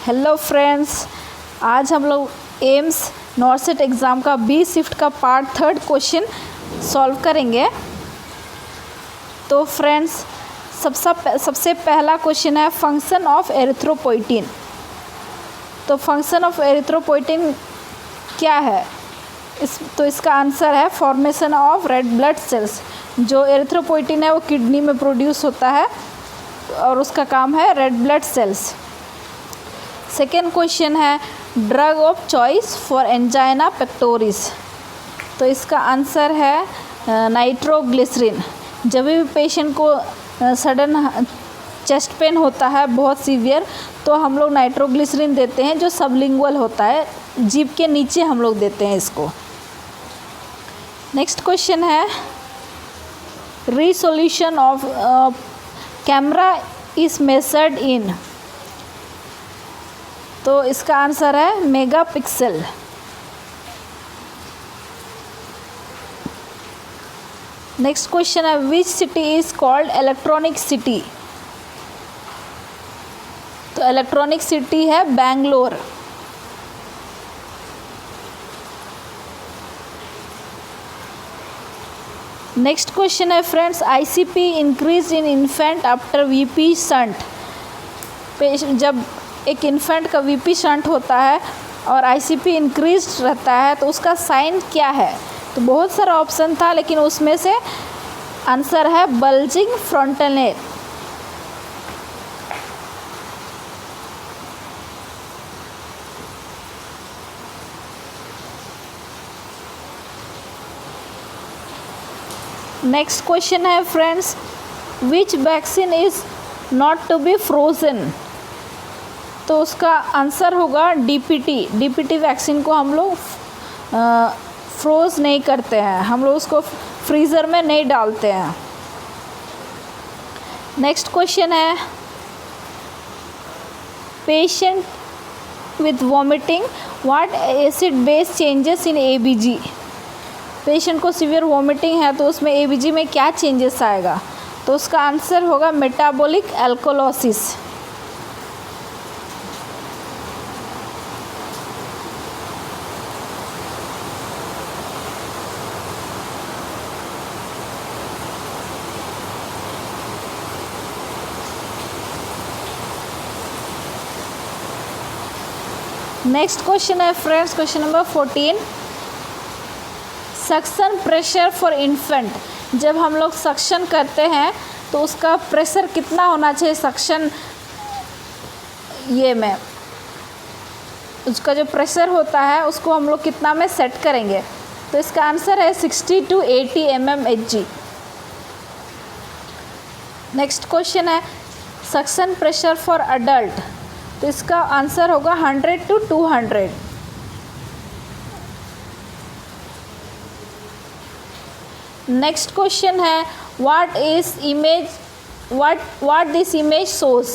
Hello friends, आज हम लोग एम्स नॉर्सेट एग्ज़ाम का बी शिफ्ट का पार्ट 3 क्वेश्चन सॉल्व करेंगे। तो फ्रेंड्स, सबसे पहला क्वेश्चन है फंक्शन ऑफ एरिथ्रोपोइटिन। तो फंक्शन ऑफ एरिथ्रोपोइटिन क्या है? इसका आंसर है formation of red blood sales. जो एरिथ्रोपोइटिन है वो किडनी में प्रोड्यूस होता है और उसका काम है red blood cells. Second question है drug of choice for angina pectoris. तो इसका आंसर है नाइट्रोग्लिसरीन। जब भी पेशेंट को सडन चेस्ट पेन होता है बहुत सीवियर, तो हम लोग नाइट्रोग्लिसरीन देते हैं जो सबलिंगुअल होता है, जीभ के नीचे हम लोग देते हैं इसको। नेक्स्ट क्वेश्चन है resolution of camera is measured in. तो इसका आंसर है मेगापिक्सल। नेक्स्ट क्वेश्चन है which city is called electronic city. तो इलेक्ट्रॉनिक सिटी है बेंगलोर। नेक्स्ट क्वेश्चन है friends ICP increase in infant after VP shunt. जब एक इन्फेंट का वीपी शंट होता है और आईसीपी इंक्रीज रहता है तो उसका साइन क्या है? तो बहुत सारा ऑप्शन था, लेकिन उसमें से आंसर है bulging frontal neck. Next question है friends which vaccine is not to be frozen. तो उसका आंसर होगा डीपीटी। डीपीटी वैक्सीन को हम लोग फ्रोज नहीं करते हैं, हम लोग उसको फ्रीज़र में नहीं डालते हैं। नेक्स्ट क्वेश्चन है patient with vomiting what acid base changes in ABG. Patient को सीवियर वॉमिटिंग है तो उसमें एबीजी में क्या चेंजेस आएगा? तो उसका आंसर होगा मेटाबॉलिक एल्कोलोसिस। नेक्स्ट क्वेश्चन है friends question number 14 suction pressure for infant. जब हम लोग सक्शन करते हैं तो उसका प्रेशर कितना होना चाहिए? सक्शन ये में उसका जो प्रेशर होता है उसको हम लोग कितना में सेट करेंगे? तो इसका आंसर है 60 to 80 mmHg। नेक्स्ट क्वेश्चन है सक्शन प्रेशर फॉर अडल्ट। तो इसका आंसर होगा 100 to 200। नेक्स्ट क्वेश्चन है व्हाट दिस इमेज शोज।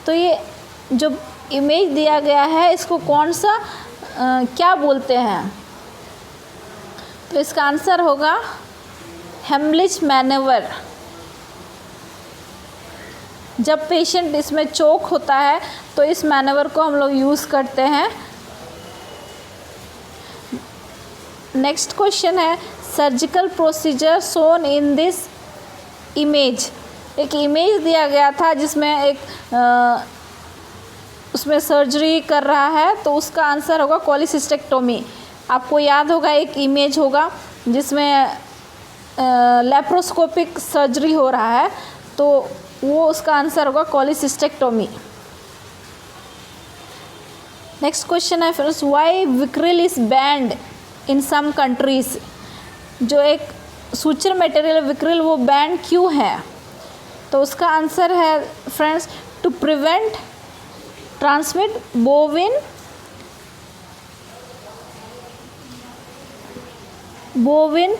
तो ये जो इमेज दिया गया है इसको कौन सा क्या बोलते हैं? तो इसका आंसर होगा हेमलिच मैनेवर। जब पेशेंट इसमें चोक होता है तो इस मैनेवर को हम लोग यूज़ करते हैं। नेक्स्ट क्वेश्चन है surgical procedure shown in this image. एक इमेज दिया गया था जिसमें एक उसमें सर्जरी कर रहा है, तो उसका आंसर होगा कोलिसिस्टेक्टोमी। आपको याद होगा एक इमेज होगा जिसमें लेप्रोस्कोपिक सर्जरी हो रहा है, तो वो उसका आंसर होगा कोलिसिस्टेक्टोमी। नेक्स्ट क्वेश्चन है friends why vicryl is banned in some countries. जो एक सूचर मटेरियल विक्रिल वो बैंड क्यों है? तो उसका आंसर है friends to prevent transmit bovine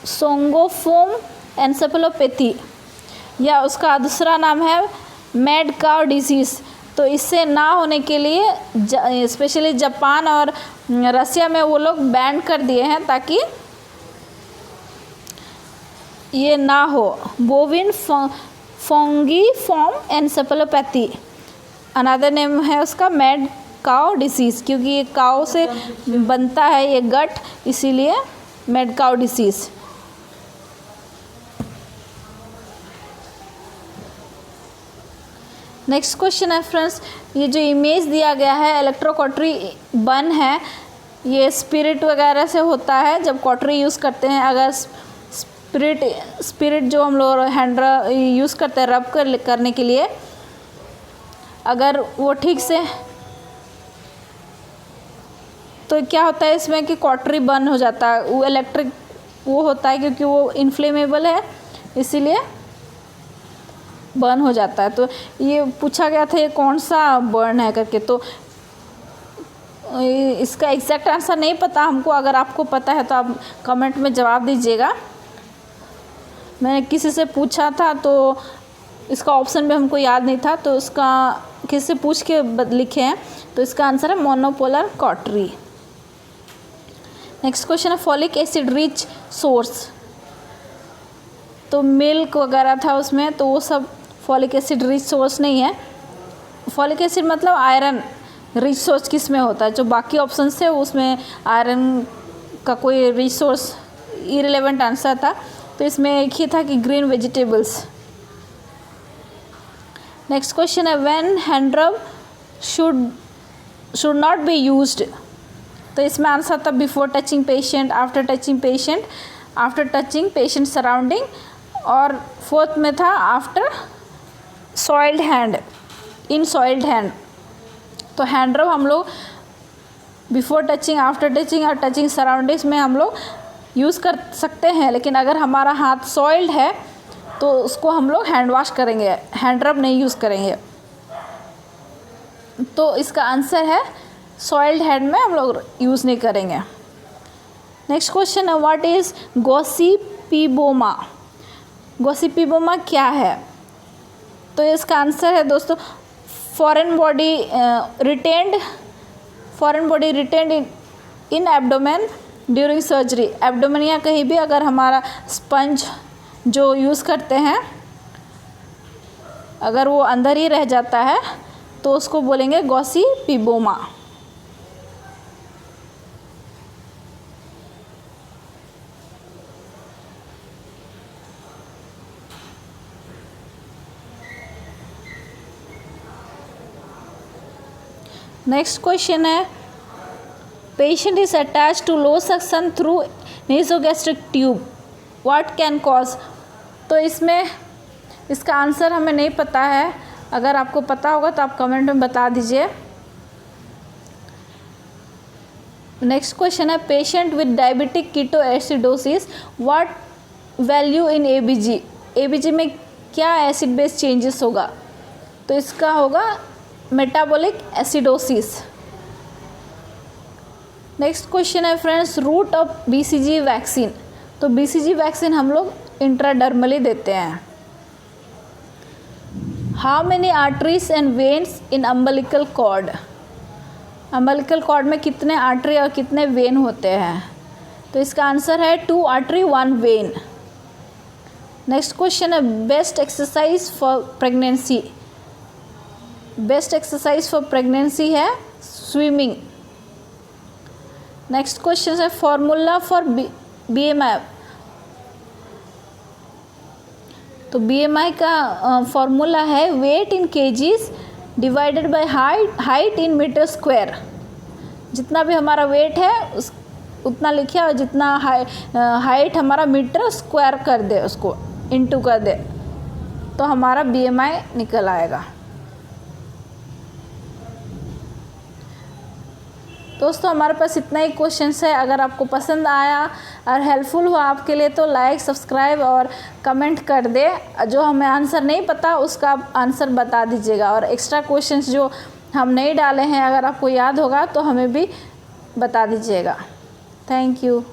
spongiform encephalopathy, या उसका दूसरा नाम है मैड काउ डिजीज़। तो इससे ना होने के लिए स्पेशली जापान और रसिया में वो लोग बैन कर दिए हैं ताकि ये ना हो। बोविन फंगीफॉर्म एनसेफेलोपैथी, अनदर नेम है उसका मैड काउ डिसीज़, क्योंकि ये काउ से बनता है ये गट, इसीलिए mad cow disease. Next question है फ्रेंड्स, ये जो इमेज दिया गया है इलेक्ट्रोकॉटरी बर्न है, ये स्पिरिट वगैरह से होता है जब कॉटरी यूज़ करते हैं। अगर स्पिरिट जो हम लोग हैंड यूज़ करते हैं रब करने के लिए, अगर वो ठीक से, तो क्या होता है इसमें कि कॉटरी बर्न हो जाता है, वो इलेक्ट्रिक वो होता है क्योंकि वो इन्फ्लेमेबल है, इसीलिए बर्न हो जाता है। तो ये पूछा गया था ये कौन सा बर्न है करके, तो इसका एग्जैक्ट आंसर नहीं पता हमको, अगर आपको पता है तो आप कमेंट में जवाब दीजिएगा। मैंने किसी से पूछा था तो इसका ऑप्शन भी हमको याद नहीं था, तो इसका किसी से पूछ के लिखे हैं, तो इसका आंसर है मोनोपोलर कॉटरी। नेक्स्ट क्वेश्चन है फॉलिक एसिड रिच सोर्स, तो मिल्क वगैरह था उसमें, तो वो सब फॉलिक एसिड रिच सोर्स नहीं है। फॉलिक एसिड मतलब आयरन रिच सोर्स किस में होता है, जो बाकी ऑप्शन थे उसमें आयरन का कोई रिच सोर्स इरेलेवेंट आंसर था, तो इसमें एक ही था कि ग्रीन वेजिटेबल्स। नेक्स्ट क्वेश्चन है व्हेन हैंड रब शुड नॉट बी यूज्ड, तो इसमें आंसर था before touching patient, after touching patient, after touching patient surrounding, और फोर्थ में था आफ्टर सॉइल्ड हैंड, इन सॉइल्ड हैंड। तो हैंड रब हम लोग बिफोर टचिंग, आफ्टर टचिंग और टचिंग सराउंडिंग्स में हम लोग यूज़ कर सकते हैं, लेकिन अगर हमारा हाथ सॉइल्ड है तो उसको हम लोग हैंड वॉश करेंगे, हैंड रब नहीं यूज़ करेंगे। तो इसका आंसर है सॉइल्ड हैंड में हम लोग यूज़ नहीं करेंगे। नेक्स्ट क्वेश्चन है व्हाट इज़ गॉसिपिबोमा, गॉसिपिबोमा क्या है, तो इसका आंसर है दोस्तों foreign body retained in abdomen during surgery. Abdomen या कहीं भी अगर हमारा स्पंज जो यूज़ करते हैं अगर वो अंदर ही रह जाता है तो उसको बोलेंगे गॉसिपिबोमा। नेक्स्ट क्वेश्चन है patient is attach to low suction through nasogastric tube, what can cause, तो इसमें इसका आंसर हमें नहीं पता है, अगर आपको पता होगा तो आप कमेंट में बता दीजिए। नेक्स्ट क्वेश्चन है patient with diabetic ketoacidosis what value in ABG, ABG में क्या एसिड बेस चेंजेस होगा, तो इसका होगा मेटाबॉलिक एसिडोसिस। नेक्स्ट क्वेश्चन है friends route of BCG vaccine, तो बीसीजी वैक्सीन हम लोग इंट्राडर्मली देते हैं। How many arteries and veins in umbilical cord, umbilical cord में कितने आर्टरी और कितने वेन होते हैं, तो इसका आंसर है 2 आर्टरी 1 वेन। नेक्स्ट क्वेश्चन है best exercise for pregnancy, best exercise for pregnancy है स्विमिंग। नेक्स्ट क्वेश्चन है फॉर्मूला फॉर बीएमआई, तो बीएमआई का फॉर्मूला है weight in kgs divided by height in metre square, जितना भी हमारा वेट है उस उतना लिखे और जितना हाइट हमारा मीटर स्क्वायर कर दे उसको इनटू कर दे तो हमारा बीएमआई निकल आएगा। दोस्तों हमारे पास इतना ही क्वेश्चंस है, अगर आपको पसंद आया और हेल्पफुल हुआ आपके लिए तो लाइक सब्सक्राइब और कमेंट कर दे, जो हमें आंसर नहीं पता उसका आंसर बता दीजिएगा, और एक्स्ट्रा क्वेश्चंस जो हम नहीं डाले हैं अगर आपको याद होगा तो हमें भी बता दीजिएगा। Thank you.